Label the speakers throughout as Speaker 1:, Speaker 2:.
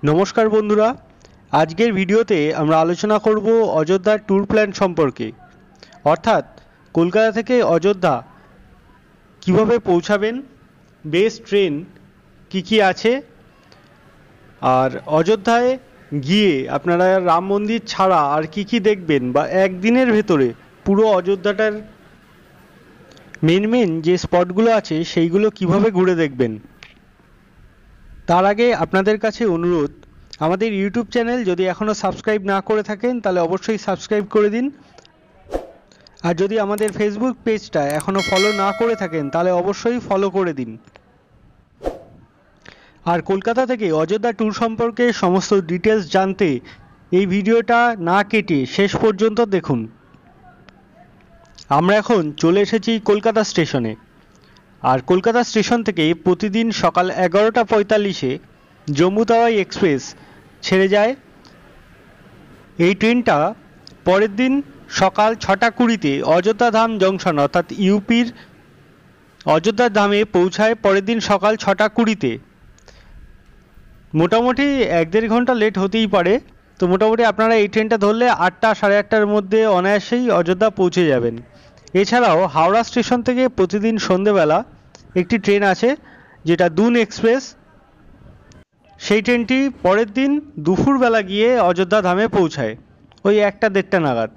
Speaker 1: নমস্কার বন্ধুরা, আজকের ভিডিওতে আমরা আলোচনা করব অযোধ্যার ট্যুর প্ল্যান সম্পর্কে। অর্থাৎ কলকাতা থেকে অযোধ্যা কিভাবে পৌঁছাবেন, বেস্ট ট্রেন কি আছে, আর অযোধ্যায় গিয়ে আপনারা রাম মন্দির ছাড়া আর কি দেখবেন, বা একদিনের ভেতরে পুরো অযোধ্যাটার মেন যে স্পটগুলো আছে সেইগুলো কিভাবে ঘুরে দেখবেন। তার আগে আপনাদের কাছে অনুরোধ, আমাদের ইউটিউব চ্যানেল যদি এখনও সাবস্ক্রাইব না করে থাকেন তাহলে অবশ্যই সাবস্ক্রাইব করে দিন। আর যদি আমাদের ফেসবুক পেজটা এখনও ফলো না করে থাকেন তাহলে অবশ্যই ফলো করে দিন। আর কলকাতা থেকে অযোধ্যা ট্যুর সম্পর্কে সমস্ত ডিটেলস জানতে এই ভিডিওটা না কেটে শেষ পর্যন্ত দেখুন। আমরা এখন চলে এসেছি কলকাতা স্টেশনে। আর কলকাতা স্টেশন থেকে প্রতিদিন সকাল 11:45-এ জম্মু তাওয়াই এক্সপ্রেস ছেড়ে যায়। এই ট্রেনটা পরের দিন সকাল 6:20-তে অযোধ্যা ধাম জংশন অর্থাৎ ইউপির অযোধ্যা ধামে পৌঁছায় পরের দিন সকাল 6:20-তে। মোটামুটি 1-1.5 ঘন্টা লেট হতেই পারে, তো মোটামুটি আপনারা এই ট্রেনটা ধরলে 8টা সাড়ে 8টার মধ্যে অনায়াসেই অযোধ্যা পৌঁছে যাবেন। এছাড়াও হাওড়া স্টেশন থেকে প্রতিদিন সন্ধেবেলা একটি ট্রেন আছে যেটা দুন এক্সপ্রেস। সেই ট্রেনটি পরের দিন দুপুরবেলা গিয়ে অযোধ্যা ধামে পৌঁছায় ওই 1টা-1.5টা নাগাদ।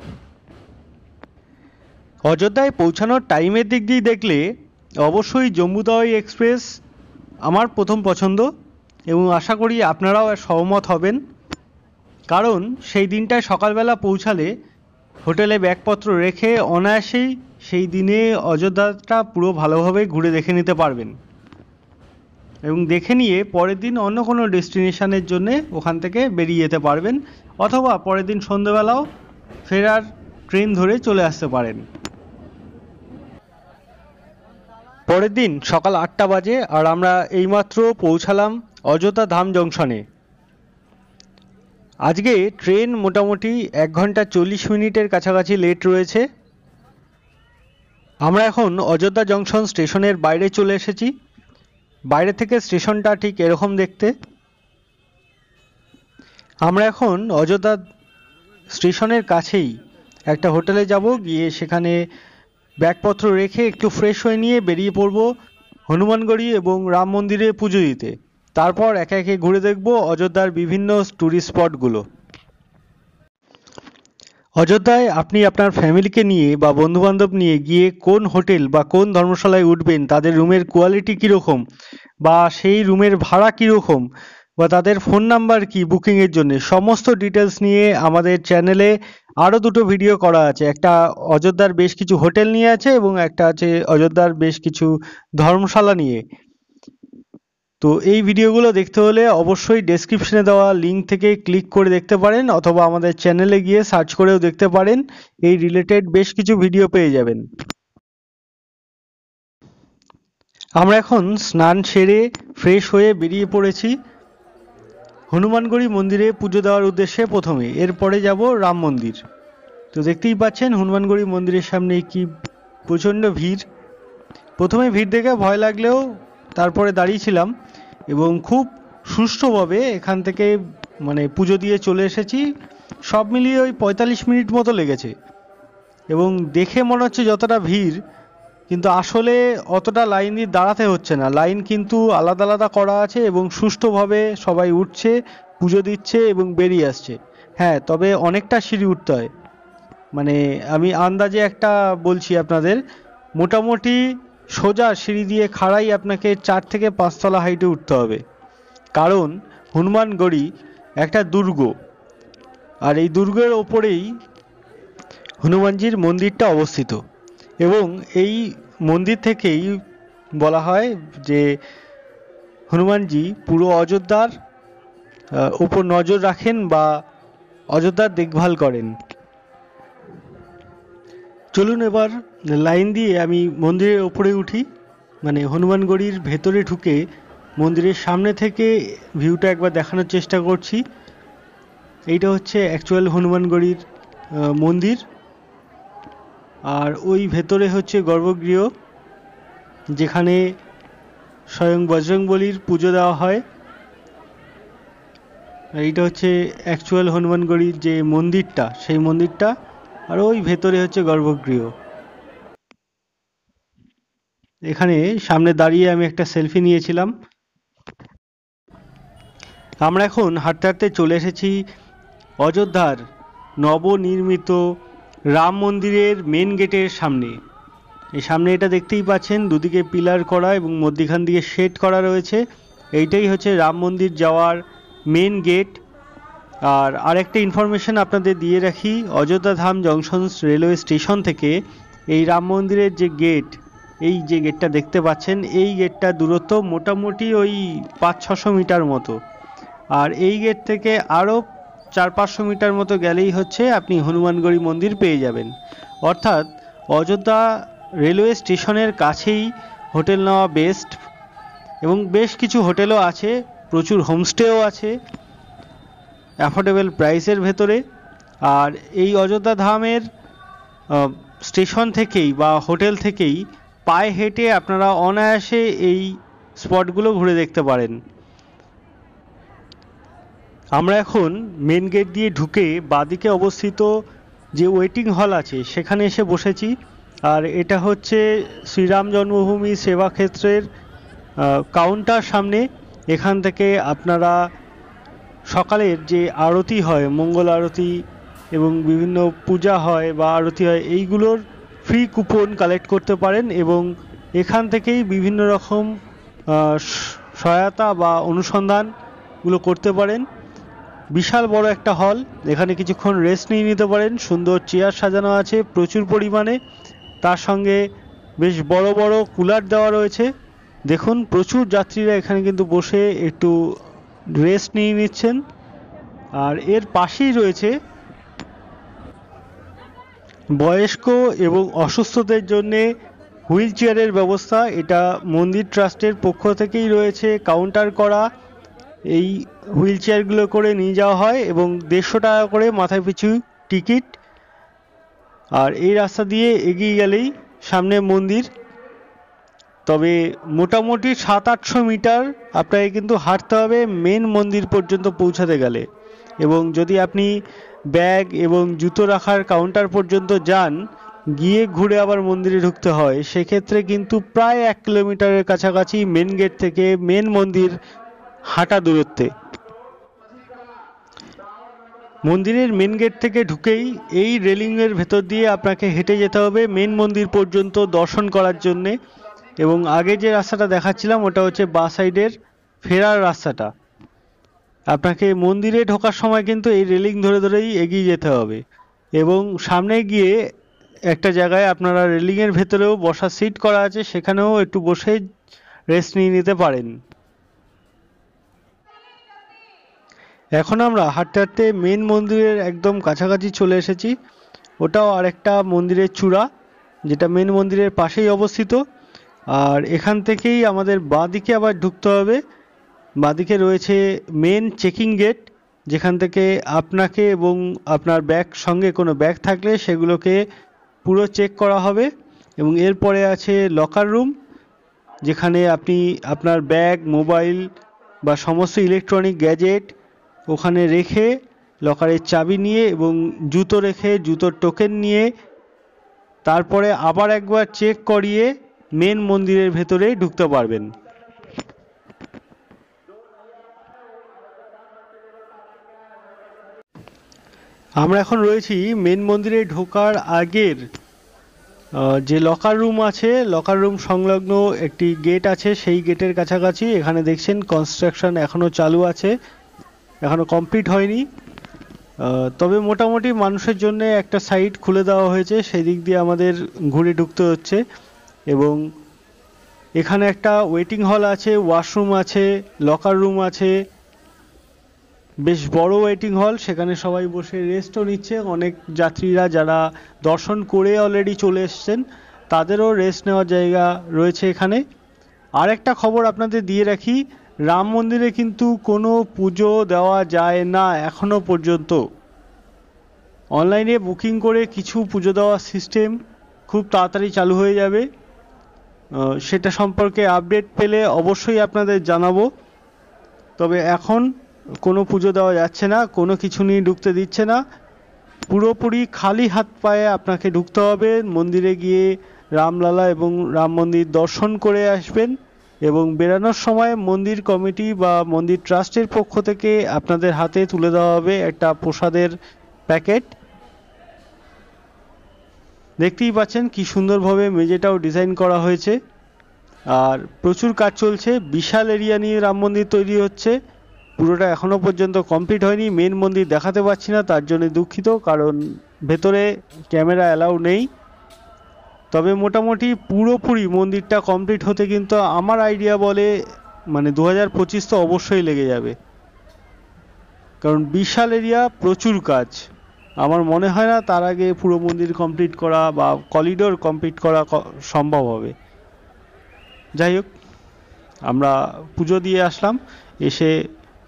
Speaker 1: অযোধ্যায় পৌঁছানোর টাইমের দিক দিয়ে দেখলে অবশ্যই জম্মু তাওয়াই এক্সপ্রেস আমার প্রথম পছন্দ, এবং আশা করি আপনারাও সহমত হবেন। কারণ সেই দিনটায় সকালবেলা পৌঁছালে হোটেলে ব্যাগপত্র রেখে অনায়াসেই সেই দিনে অযোধ্যাটা পুরো ভালোভাবে ঘুরে দেখে নিতে পারবেন, এবং দেখে নিয়ে পরের দিন অন্য কোনো ডেস্টিনেশনের জন্য ওখান থেকে বেরিয়ে যেতে পারবেন, অথবা পরের দিন সন্ধ্যেবেলাও ফেরার ট্রেন ধরে চলে আসতে পারেন। পরের দিন সকাল 8টা বাজে আর আমরা এইমাত্র পৌঁছালাম অযোধ্যা ধাম জংশনে। আজকে ট্রেন মোটামুটি 1 ঘন্টা 40 মিনিটের কাছাকাছি লেট রয়েছে। আমরা এখন অযোধ্যা জংশন স্টেশনের বাইরে চলে এসেছি। বাইরে থেকে স্টেশনটা ঠিক এরকম দেখতে। আমরা এখন অযোধ্যা স্টেশনের কাছেই একটা হোটেলে যাব, গিয়ে সেখানে ব্যাগপত্র রেখে একটু ফ্রেশ হয়ে নিয়ে বেরিয়ে পড়ব হনুমানগড়ি এবং রাম মন্দিরে পুজো দিতে। তারপর একে একে ঘুরে দেখব অযোধ্যার বিভিন্ন টুরিস্ট স্পটগুলো। অযোধ্যায় আপনি আপনার ফ্যামিলিকে নিয়ে বা বন্ধুবান্ধব নিয়ে গিয়ে কোন হোটেল বা কোন ধর্মশালায় উঠবেন, তাদের রুমের কোয়ালিটি কীরকম, বা সেই রুমের ভাড়া কীরকম, বা তাদের ফোন নাম্বার কি বুকিংয়ের জন্য, সমস্ত ডিটেলস নিয়ে আমাদের চ্যানেলে আরও 2টো ভিডিও করা আছে। একটা অযোধ্যার বেশ কিছু হোটেল নিয়ে আছে এবং একটা আছে অযোধ্যার বেশ কিছু ধর্মশালা নিয়ে। তো এই ভিডিওগুলো দেখতে হলে অবশ্যই ডেসক্রিপশনে দেওয়া লিঙ্ক থেকে ক্লিক করে দেখতে পারেন, অথবা আমাদের চ্যানেলে গিয়ে সার্চ করেও দেখতে পারেন। এই রিলেটেড বেশ কিছু ভিডিও পেয়ে যাবেন। আমরা এখন স্নান সেরে ফ্রেশ হয়ে বেরিয়ে পড়েছি হনুমানগড়ি মন্দিরে পুজো দেওয়ার উদ্দেশ্যে প্রথমে, এরপরে যাব রাম মন্দির। তো দেখতেই পাচ্ছেন হনুমানগড়ি মন্দিরের সামনে কি প্রচণ্ড ভিড়। প্রথমে ভিড় দেখে ভয় লাগলেও তারপরে দাঁড়িয়েছিলাম এবং খুব সুষ্ঠুভাবে এখান থেকে পুজো দিয়ে চলে এসেছি। সব মিলিয়ে ওই 45 মিনিট মতো লেগেছে, এবং দেখে মনে হচ্ছে যতটা ভিড়, কিন্তু আসলে অতটা লাইন দিয়ে দাঁড়াতে হচ্ছে না। লাইন কিন্তু আলাদা আলাদা করা আছে এবং সুষ্ঠুভাবে সবাই উঠছে, পুজো দিচ্ছে এবং বেরিয়ে আসছে। হ্যাঁ, তবে অনেকটা সিঁড়ি উঠতে হয়। আমি আন্দাজে একটা বলছি আপনাদের, মোটামুটি সোজা সিঁড়ি দিয়ে খাড়াই আপনাকে 4 থেকে 5 তলা হাইটে উঠতে হবে। কারণ হনুমানগড়ি একটা দুর্গ, আর এই দুর্গের ওপরেই হনুমানজির মন্দিরটা অবস্থিত, এবং এই মন্দির থেকেই বলা হয় যে হনুমানজি পুরো অযোধ্যার উপর নজর রাখেন বা অযোধ্যার দেখভাল করেন। চলুন এবার লাইন দিয়ে আমি মন্দিরের ওপরে উঠি, হনুমানগড়ির ভেতরে ঢুকে মন্দিরের সামনে থেকে ভিউটা একবার দেখানোর চেষ্টা করছি। এইটা হচ্ছে অ্যাকচুয়াল হনুমানগড়ির মন্দির, আর ওই ভেতরে হচ্ছে গর্ভগৃহ, যেখানে স্বয়ং বজরংবলীর পুজো দেওয়া হয়। এইটা হচ্ছে অ্যাকচুয়াল হনুমানগড়ির যে মন্দিরটা, সেই মন্দিরটা। আর ওই ভেতরে হচ্ছে গর্ভগৃহ। এখানে সামনে দাঁড়িয়ে আমি একটা সেলফি নিয়েছিলাম। আমরা এখন হাঁটতে হাঁটতে চলে এসেছি অযোধ্যার নবনির্মিত রাম মন্দিরের মেন গেটের সামনে। এই সামনে এটা দেখতেই পাচ্ছেন, দুদিকে পিলার করা এবং মধ্যিখান দিয়ে শেড করা রয়েছে। এইটাই হচ্ছে রাম মন্দির যাওয়ার মেন গেট। আর আরেকটা ইনফরমেশন আপনাদের দিয়ে রাখি, অযোধ্যা ধাম জংশন রেলওয়ে স্টেশন থেকে এই রাম মন্দিরের যে গেট, এই যে গেটটা দেখতে পাচ্ছেন, এই গেটটা দূরত্ব মোটামুটি ওই 500-600 মিটার মতো। আর এই গেট থেকে আরও 400-500 মিটার মতো গেলেই হচ্ছে আপনি হনুমানগড়ি মন্দির পেয়ে যাবেন। অর্থাৎ অযোধ্যা রেলওয়ে স্টেশনের কাছেই হোটেল নেওয়া বেস্ট। এবং বেশ কিছু হোটেলও আছে, প্রচুর হোমস্টেও আছে অ্যাফোর্ডেবল প্রাইসের ভেতরে। আর এই অযোধ্যা ধামের স্টেশন থেকেই বা হোটেল থেকেই পায়ে হেঁটে আপনারা অনায়াসে এই স্পটগুলো ঘুরে দেখতে পারেন। আমরা এখন মেন গেট দিয়ে ঢুকে বাঁদিকে অবস্থিত যে ওয়েটিং হল আছে সেখানে এসে বসেছি। আর এটা হচ্ছে শ্রীরাম জন্মভূমি সেবা ক্ষেত্রের কাউন্টার সামনে। এখান থেকে আপনারা সকালের যে আরতি হয়, মঙ্গল আরতি এবং বিভিন্ন পূজা হয় বা আরতি হয়, এইগুলোর ফ্রি কুপন কালেক্ট করতে পারেন এবং এখান থেকেই বিভিন্ন রকম সহায়তা বা অনুসন্ধানগুলো করতে পারেন। বিশাল বড় একটা হল, এখানে কিছুক্ষণ রেস্ট নিয়ে নিতে পারেন। সুন্দর চেয়ার সাজানো আছে প্রচুর পরিমাণে, তার সঙ্গে বেশ বড় বড় কুলার দেওয়া রয়েছে। দেখুন প্রচুর যাত্রীরা এখানে কিন্তু বসে একটু রেস্ট নিয়ে নিচ্ছেন। আর এর পাশেই রয়েছে বয়স্ক এবং অসুস্থদের জন্যে হুইল চেয়ারের ব্যবস্থা। এটা মন্দির ট্রাস্টের পক্ষ থেকেই রয়েছে কাউন্টার করা। এই হুইল চেয়ারগুলো করে নিয়ে যাওয়া হয় এবং 150 টাকা করে মাথায় পিছু টিকিট। আর এই রাস্তা দিয়ে এগিয়ে গেলেই সামনে মন্দির। তবে মোটামুটি 700-800 মিটার আপনাকে কিন্তু হাঁটতে হবে মেন মন্দির পর্যন্ত পৌঁছাতে গেলে। এবং যদি আপনি ব্যাগ এবং জুতো রাখার কাউন্টার পর্যন্ত যান, গিয়ে ঘুরে আবার মন্দিরে ঢুকতে হয়, সেক্ষেত্রে কিন্তু প্রায় 1 কিলোমিটারের কাছাকাছি মেন গেট থেকে মেন মন্দির হাঁটা দূরত্বে। মন্দিরের মেন গেট থেকে ঢুকেই এই রেলিংয়ের ভেতর দিয়ে আপনাকে হেঁটে যেতে হবে মেন মন্দির পর্যন্ত দর্শন করার জন্যে। এবং আগে যে রাস্তাটা দেখাচ্ছিলাম ওটা হচ্ছে বাঁ সাইডের ফেরার রাস্তাটা। আপনাকে মন্দিরে ঢোকার সময় কিন্তু এই রেলিং ধরে ধরেই এগিয়ে যেতে হবে এবং সামনে গিয়ে একটা জায়গায় আপনারা রেলিংয়ের ভেতরেও বসার সিট করা আছে, সেখানেও একটু বসে রেস্ট নিয়ে নিতে পারেন। এখন আমরা হাঁটতে হাঁটতে মেন মন্দিরের একদম কাছাকাছি চলে এসেছি। ওটাও আরেকটা মন্দিরের চূড়া, যেটা মেন মন্দিরের পাশেই অবস্থিত। আর এখান থেকেই আমাদের বাঁদিকে আবার ঢুকতে হবে। বাঁদিকে রয়েছে মেন চেকিং গেট, যেখান থেকে আপনাকে এবং আপনার ব্যাগ, সঙ্গে কোনো ব্যাগ থাকলে সেগুলোকে পুরো চেক করা হবে। এবং এরপরে আছে লকার রুম, যেখানে আপনি আপনার ব্যাগ, মোবাইল বা সমস্ত ইলেকট্রনিক গ্যাজেট ওখানে রেখে লকারের চাবি নিয়ে এবং জুতো রেখে জুতোর টোকেন নিয়ে তারপরে আবার একবার চেক করিয়ে মেন মন্দিরের ভেতরে ঢুকতে পারবেন। আমরা এখন রয়েছি মেন মন্দিরে ঢোকার আগের যে লকার রুম আছে, লকার রুম সংলগ্ন একটি গেট আছে, সেই গেটের কাছাকাছি। এখানে দেখছেন কনস্ট্রাকশন এখনো চালু আছে, এখনো কমপ্লিট হয়নি। তবে মোটামুটি মানুষের জন্য একটা সাইড খুলে দেওয়া হয়েছে, সেই দিক দিয়ে আমাদের ঘুরে ঢুকতে হচ্ছে। এবং এখানে একটা ওয়েটিং হল আছে, ওয়াশরুম আছে, লকার রুম আছে, বেশ বড় ওয়েটিং হল। সেখানে সবাই বসে রেস্টও নিচ্ছে। অনেক যাত্রীরা যারা দর্শন করে অলরেডি চলে এসছেন, তাদেরও রেস্ট নেওয়ার জায়গা রয়েছে এখানে। আর একটা খবর আপনাদের দিয়ে রাখি, রাম মন্দিরে কিন্তু কোনো পুজো দেওয়া যায় না এখনো পর্যন্ত। অনলাইনে বুকিং করে কিছু পুজো দেওয়ার সিস্টেম খুব তাড়াতাড়ি চালু হয়ে যাবে। সেটা সম্পর্কে আপডেট পেলে অবশ্যই আপনাদের জানাবো। তবে এখন কোনো পুজো দেওয়া যাচ্ছে না, কোনো কিছু নিয়ে ঢুকতে দিচ্ছে না। পুরোপুরি খালি হাত পায়ে আপনাকে ঢুকতে হবে। মন্দিরে গিয়ে রামলালা এবং রাম মন্দির দর্শন করে আসবেন এবং বেরানোর সময় মন্দির কমিটি বা মন্দির ট্রাস্টের পক্ষ থেকে আপনাদের হাতে তুলে দেওয়া হবে একটা প্রসাদের প্যাকেট। দেখতেই পাচ্ছেন কি সুন্দরভাবে মেঝেটাও ডিজাইন করা হয়েছে আর প্রচুর কাজ চলছে। বিশাল এরিয়া নিয়ে রাম মন্দির তৈরি হচ্ছে, পুরোটা এখনো পর্যন্ত কমপ্লিট হয়নি। মেন মন্দির দেখাতে পারছি না, তার জন্য দুঃখিত, কারণ ভেতরে ক্যামেরা অ্যালাউ নেই। তবে মোটামুটি পুরোপুরি মন্দিরটা কমপ্লিট হতে কিন্তু আমার আইডিয়া বলে মানে 2025 তো অবশ্যই লেগে যাবে, কারণ বিশাল এরিয়া, প্রচুর কাজ। আমার মনে হয় না তার আগে পুরো মন্দির কমপ্লিট করা বা করিডোর কমপ্লিট করা সম্ভব হবে। যাই হোক, আমরা পুজো দিয়ে আসলাম, এসে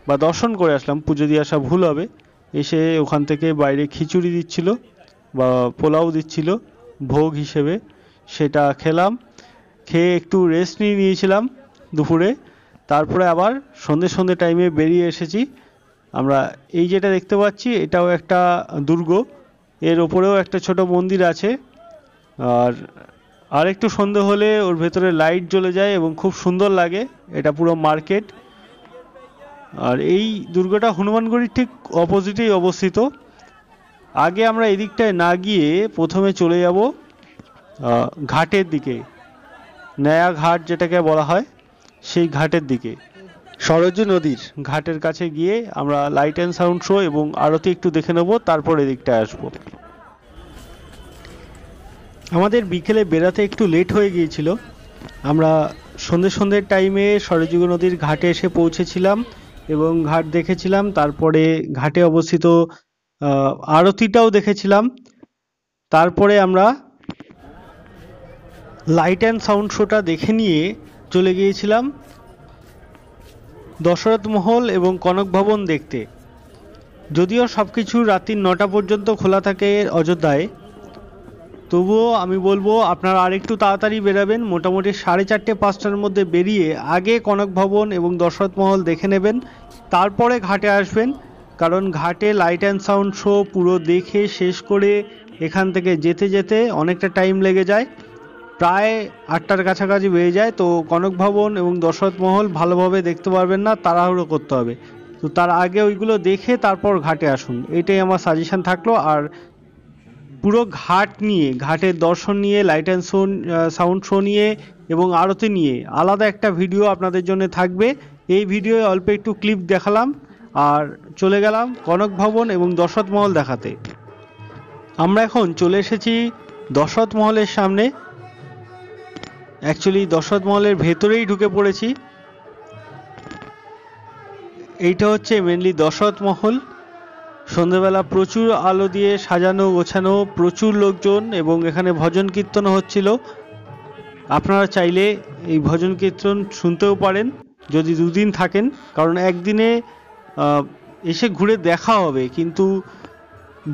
Speaker 1: বা দর্শন করে আসলাম, পুজো দিয়ে আসা ভুল হবে। এসে ওখান থেকে বাইরে খিচুড়ি দিচ্ছিল বা পোলাও দিচ্ছিল ভোগ হিসেবে, সেটা খেলাম। খেয়ে একটু রেস্ট নিয়েছিলাম দুপুরে। তারপরে আবার সন্ধে টাইমে বেরিয়ে এসেছি আমরা। এই যেটা দেখতে পাচ্ছি এটাও একটা দুর্গ, এর ওপরেও একটা ছোট মন্দির আছে। আর একটু সন্ধে হলে ওর ভেতরে লাইট জ্বলে যায় এবং খুব সুন্দর লাগে। এটা পুরো মার্কেট। আর এই দুর্গটা হনুমানগড়ির ঠিক অপোজিটেই অবস্থিত। আগে আমরা এদিকটায় না গিয়ে প্রথমে চলে যাব ঘাটের দিকে, নয়া ঘাট যেটাকে বলা হয়, সেই ঘাটের দিকে। সরজু নদীর ঘাটের কাছে গিয়ে আমরা লাইট অ্যান্ড সাউন্ড শো এবং আরতি একটু দেখে নেব, তারপর এদিকটায় আসবো। আমাদের বিকেলে বেড়াতে একটু লেট হয়ে গিয়েছিল। আমরা সন্ধ্যের টাইমে সরজু নদীর ঘাটে এসে পৌঁছেছিলাম এবং ঘাট দেখেছিলাম। তারপরে ঘাটে অবস্থিত আরতিটাও দেখেছিলাম। তারপরে আমরা লাইট অ্যান্ড সাউন্ড শোটা দেখে নিয়ে চলে গিয়েছিলাম দশরথ মহল এবং কনক ভবন দেখতে। যদিও সব কিছু রাত্রি 9টা পর্যন্ত খোলা থাকে অযোধ্যায়, তবুও আমি বলবো আপনারা আরেকটু তাড়াতাড়ি বেরাবেন। মোটামুটি 4:30-5টার মধ্যে বেরিয়ে আগে কনক ভবন এবং দশরথ মহল দেখে নেবেন, তারপরে ঘাটে আসবেন। কারণ ঘাটে লাইট অ্যান্ড সাউন্ড শো পুরো দেখে শেষ করে এখান থেকে যেতে অনেকটা টাইম লেগে যায়, প্রায় 8টার কাছাকাছি বেজে যায়। তো কনক ভবন এবং দশরথ মহল ভালোভাবে দেখতে পারবেন না, তাড়াহুড়ো করতে হবে। তো তার আগে ওইগুলো দেখে তারপর ঘাটে আসুন, এটাই আমার সাজেশন থাকলো। আর পুরো ঘাট নিয়ে, ঘাটের দর্শন নিয়ে, লাইট অ্যান্ড সাউন্ড শো নিয়ে এবং আরতি নিয়ে আলাদা একটা ভিডিও আপনাদের জন্য থাকবে। এই ভিডিওয়ে অল্প একটু ক্লিপ দেখালাম আর চলে গেলাম কনক ভবন এবং দশরথ মহল দেখাতে। আমরা এখন চলে এসেছি দশরথ মহলের সামনে। অ্যাকচুয়ালি দশরথ মহলের ভেতরেই ঢুকে পড়েছি। এইটা হচ্ছে মেনলি দশরথ মহল। সন্ধ্যেবেলা প্রচুর আলো দিয়ে সাজানো গোছানো, প্রচুর লোকজন এবং এখানে ভজন কীর্তন হচ্ছিল। আপনারা চাইলে এই ভজন কীর্তন শুনতেও পারেন যদি দুদিন থাকেন, কারণ একদিনে এসে ঘুরে দেখা হবে, কিন্তু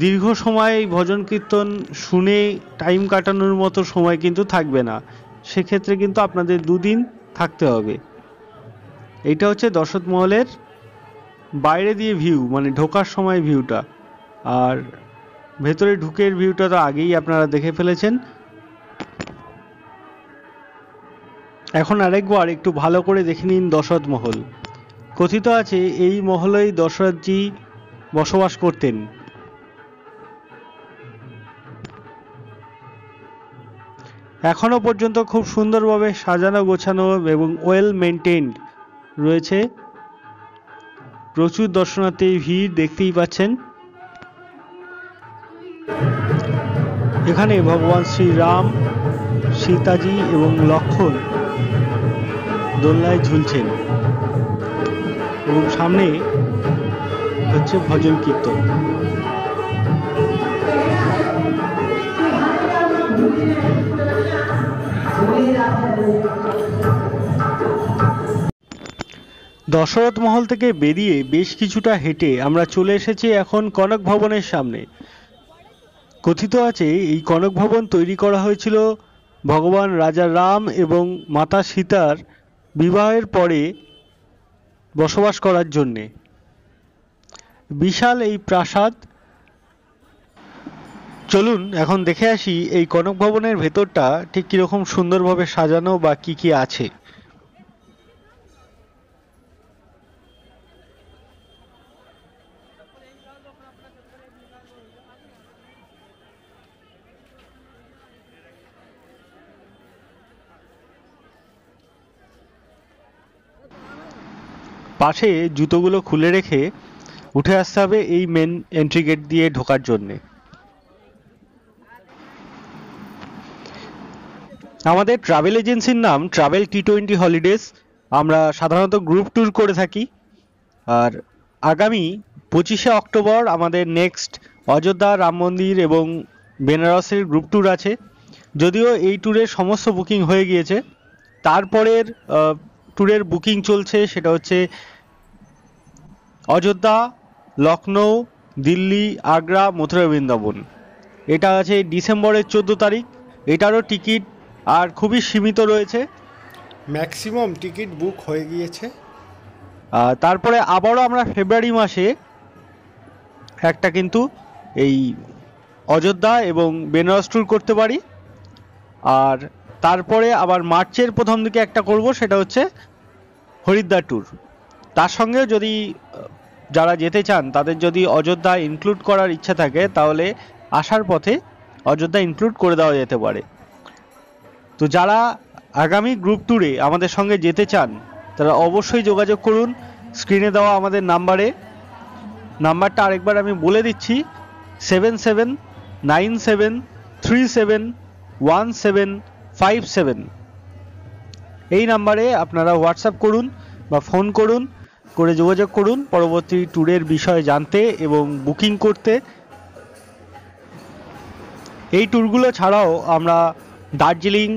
Speaker 1: দীর্ঘ সময় ভজন কীর্তন শুনে টাইম কাটানোর মতো সময় কিন্তু থাকবে না। সেক্ষেত্রে কিন্তু আপনাদের 2 দিন থাকতে হবে। এইটা হচ্ছে দশরথ মহলের বাইরে দিয়ে ভিউ, মানে ঢোকার সময় ভিউটা। আর ভেতরে ঢুকের ভিউটা তো আগেই আপনারা দেখে ফেলেছেন। এখন আরেকবার একটু ভালো করে দেখে নিন দশরথ মহল। কথিত আছে এই মহলেই দশরথজি বসবাস করতেন। এখনো পর্যন্ত খুব সুন্দরভাবে সাজানো গোছানো এবং ওয়েল মেনটেন্ড রয়েছে। প্রচুর দর্শনার্থীর ভিড় দেখতেই পাচ্ছেন। এখানে ভগবান শ্রীরাম, সীতাজি এবং লক্ষ্মণ দোলনায় ঝুলছেন এবং সামনে হচ্ছে ভজন কীর্তন। দশরথ মহল থেকে বেরিয়ে বেশ কিছুটা হেঁটে আমরা চলে এসেছি এখন কনক ভবনের সামনে। কথিত আছে এই কনক ভবন তৈরি করা হয়েছিল ভগবান রাজা রাম এবং মাতা সীতার বিবাহের পরে বসবাস করার জন্যে। বিশাল এই প্রাসাদ। চলুন এখন দেখে আসি এই কনক ভবনের ভেতরটা ঠিক কিরকম সুন্দরভাবে সাজানো বা কি কি আছে। পাশে জুতোগুলো খুলে রেখে উঠে আসতে হবে এই মেন এন্ট্রি গেট দিয়ে ঢোকার জন্যে। আমাদের ট্রাভেল এজেন্সির নাম ট্রাভেল T20 হলিডেজ। আমরা সাধারণত গ্রুপ ট্যুর করে থাকি। আর আগামী 25শে অক্টোবর আমাদের নেক্সট অযোধ্যা, রাম মন্দির এবং বেনারসের গ্রুপ ট্যুর আছে। যদিও এই ট্যুরের সমস্ত বুকিং হয়ে গিয়েছে, তারপরের ট্যুরের বুকিং চলছে, সেটা হচ্ছে অযোধ্যা, লখনৌ, দিল্লি, আগ্রা, মথুরা, বৃন্দাবন। এটা আছে ডিসেম্বরের 14 তারিখ। এটারও টিকিট আর খুবই সীমিত রয়েছে,
Speaker 2: ম্যাক্সিমাম টিকিট বুক হয়ে গিয়েছে।
Speaker 1: তারপরে আবারও আমরা ফেব্রুয়ারি মাসে একটা কিন্তু এই অযোধ্যা এবং বেনারস ট্যুর করতে পারি। আর তারপরে আবার মার্চের প্রথম দিকে একটা করব, সেটা হচ্ছে হরিদ্বার ট্যুর। তার সঙ্গে যদি যারা যেতে চান তাদের যদি অযোধ্যা ইনক্লুড করার ইচ্ছা থাকে, তাহলে আসার পথে অযোধ্যা ইনক্লুড করে দেওয়া যেতে পারে। তো যারা আগামী গ্রুপ ট্যুরে আমাদের সঙ্গে যেতে চান তারা অবশ্যই যোগাযোগ করুন স্ক্রিনে দেওয়া আমাদের নাম্বারে। নাম্বারটা আরেকবার আমি বলে দিচ্ছি, 7797371757। এই নাম্বারে আপনারা হোয়াটসঅ্যাপ করুন বা ফোন করুন, করে যোগাযোগ করুন পরবর্তী ট্যুরের বিষয়ে জানতে এবং বুকিং করতে। এই ট্যুরগুলো ছাড়াও আমরা Darjeeling,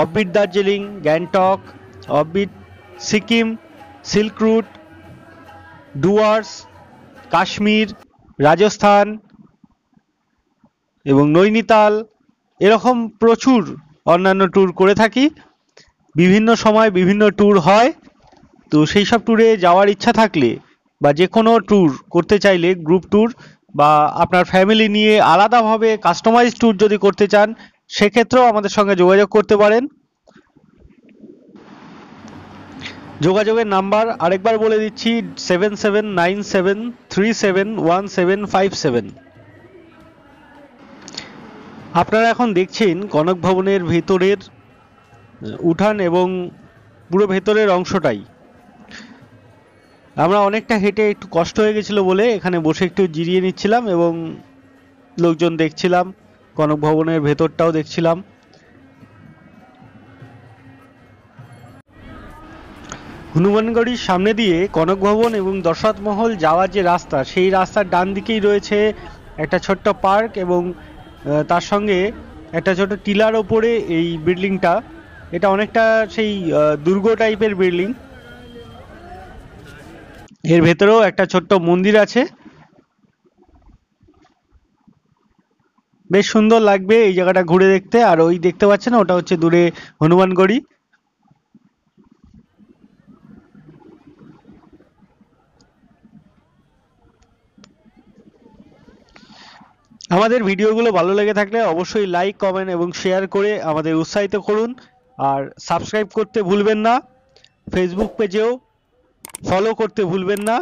Speaker 1: offbeat Darjeeling, Gangtok, offbeat Sikkim, silk route, Dooars, Kashmir, Rajasthan এবং নৈনিতাল এরকম প্রচুর অন্যান্য ট্যুর করে থাকি। বিভিন্ন সময় বিভিন্ন ট্যুর হয়। তো সেই সব ট্যুরে যাওয়ার ইচ্ছা থাকলে বা যে কোনো ট্যুর করতে চাইলে, গ্রুপ ট্যুর বা আপনার ফ্যামিলি নিয়ে আলাদাভাবে কাস্টমাইজ ট্যুর যদি করতে চান, সেক্ষেত্রেও আমাদের সঙ্গে যোগাযোগ করতে পারেন। যোগাযোগের নাম্বার আরেকবার বলে দিচ্ছি, 7797371757। আপনারা এখন দেখছেন কনক ভবনের ভেতরের উঠান এবং পুরো ভেতরের অংশটাই। আমরা অনেকটা হেঁটে একটু কষ্ট হয়ে গেছিল বলে এখানে বসে একটু জিরিয়ে নিচ্ছিলাম এবং লোকজন দেখছিলাম, কনক ভবনের ভেতরটাও দেখছিলাম। হনুমানগড়ির সামনে দিয়ে কনক ভবন এবং দশরথ মহল যাওয়ার যে রাস্তা, সেই রাস্তার ডান দিকেই রয়েছে একটা ছোট্ট পার্ক এবং তার সঙ্গে একটা ছোট টিলার ওপরে এই বিল্ডিংটা। এটা অনেকটা সেই দুর্গ টাইপের বিল্ডিং। এর ভেতরেও একটা ছোট্ট মন্দির আছে, বেশ সুন্দর লাগবে এই জায়গাটা ঘুরে দেখতে। আর ওই দেখতে পাচ্ছেন ওটা হচ্ছে দূরে হনুমানগড়ি। আমাদের ভিডিওগুলো ভালো লেগে থাকলে অবশ্যই লাইক, কমেন্ট এবং শেয়ার করে আমাদের উৎসাহিত করুন। আর সাবস্ক্রাইব করতে ভুলবেন না, ফেসবুক পেজেও ফলো করতে ভুলবেন না।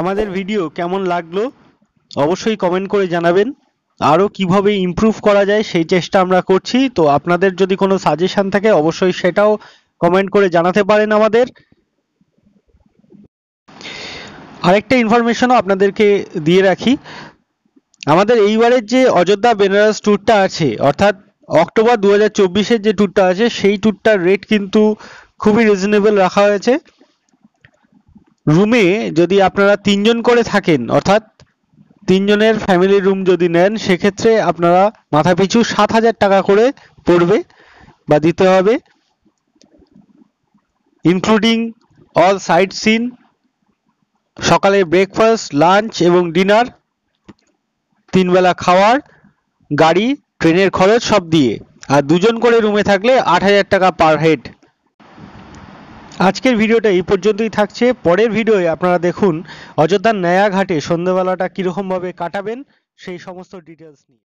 Speaker 1: আমাদের ভিডিও কেমন লাগলো অবশ্যই কমেন্ট করে জানাবেন। আরও কিভাবে ইমপ্রুভ করা যায় সেই চেষ্টা আমরা করছি। তো আপনাদের যদি কোনো সাজেশন থাকে অবশ্যই সেটাও কমেন্ট করে জানাতে পারেন আমাদের। আরেকটা ইনফরমেশনও আপনাদেরকে দিয়ে রাখি, আমাদের এইবারের যে অযোধ্যা বেনারস ট্যুরটা আছে, অর্থাৎ অক্টোবর 2024-এর যে ট্যুরটা আছে, সেই ট্যুরটার রেট কিন্তু খুবই রিজনেবল রাখা হয়েছে। রুমে যদি আপনারা 3 জন করে থাকেন, অর্থাৎ 3 জনের ফ্যামিলি রুম যদি নেন, সেক্ষেত্রে আপনারা মাথাপিছু 7,000 টাকা করে পড়বে বা দিতে হবে, ইনক্লুডিং অল সাইট সিন, সকালে ব্রেকফাস্ট, লাঞ্চ এবং ডিনার, 3 বেলা খাওয়ার, গাড়ি, ট্রেনের খরচ সব দিয়ে। আর 2 জন করে রুমে থাকলে 8,000 টাকা পার হেড। আজকের ভিডিওটা এই পর্যন্তই থাকছে। পরের ভিডিওয়ে আপনারা দেখুন অযোধ্যার নয়া ঘাটে সন্ধ্যেবেলাটা কীরকমভাবে কাটাবেন সেই সমস্ত ডিটেলস নিয়ে।